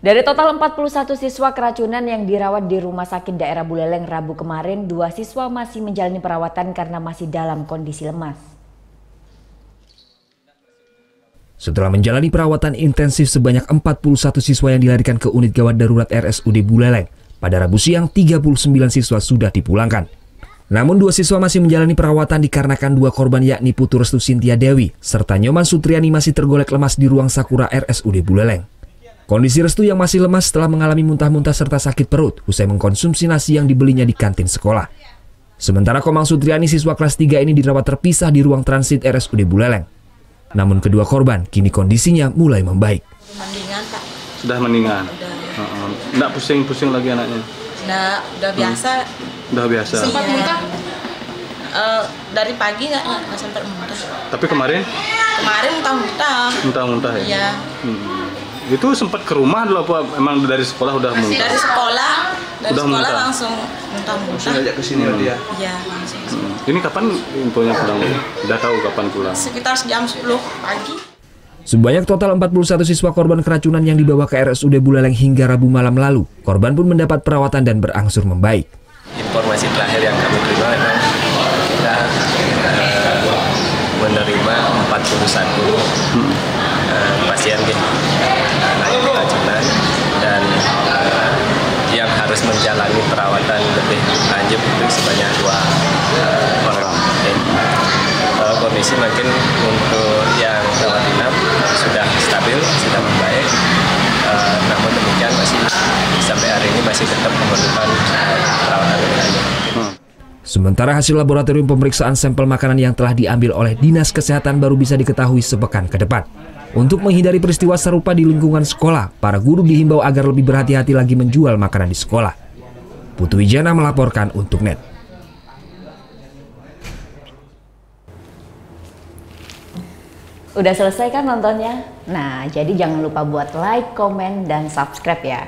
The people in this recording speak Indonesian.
Dari total 41 siswa keracunan yang dirawat di Rumah Sakit Daerah Buleleng Rabu kemarin, 2 siswa masih menjalani perawatan karena masih dalam kondisi lemas. Setelah menjalani perawatan intensif sebanyak 41 siswa yang dilarikan ke unit gawat darurat RSUD Buleleng, pada Rabu siang 39 siswa sudah dipulangkan. Namun 2 siswa masih menjalani perawatan dikarenakan 2 korban yakni Putu Restu Sintia Dewi serta Nyoman Sutriani masih tergolek lemas di ruang Sakura RSUD Buleleng. Kondisi Restu yang masih lemas setelah mengalami muntah-muntah serta sakit perut usai mengkonsumsi nasi yang dibelinya di kantin sekolah. Sementara Komang Sutriani siswa kelas 3 ini dirawat terpisah di ruang transit RSUD Buleleng. Namun kedua korban kini kondisinya mulai membaik. Mendingan, Pak. Sudah mendingan? Udah. Nggak pusing-pusing lagi anaknya? Udah biasa. Udah biasa? Sempat muntah? Dari pagi nggak sempat muntah. Tapi kemarin? Kemarin muntah-muntah. Muntah-muntah ya? Iya. Itu sempat ke rumah dulu apa emang dari sekolah udah muntah? Dari sekolah muntah. Langsung muntah-muntah. Langsung ajak ke sini dia? Iya, langsung. Ini kapan infonya pulang? Udah tahu kapan pulang? Sekitar jam 10 pagi. Sebanyak total 41 siswa korban keracunan yang dibawa ke RSUD Buleleng hingga Rabu malam lalu. Korban pun mendapat perawatan dan berangsur membaik. Informasi terakhir yang kami terima memang kita menerima 41 pasien keracunan dan yang harus menjalani perawatan lebih lanjut itu sebanyak 2 orang. Kondisi makin untuk yang rawat inap sudah stabil, sudah membaik. Namun demikian masih sampai hari ini masih tetap memerlukan perawatan lebih lanjut. Sementara hasil laboratorium pemeriksaan sampel makanan yang telah diambil oleh Dinas Kesehatan baru bisa diketahui sepekan ke depan. Untuk menghindari peristiwa serupa di lingkungan sekolah, para guru dihimbau agar lebih berhati-hati lagi menjual makanan di sekolah. Putu Wijana melaporkan untuk NET. Udah selesai kan nontonnya? Nah, jadi jangan lupa buat like, komen, dan subscribe ya.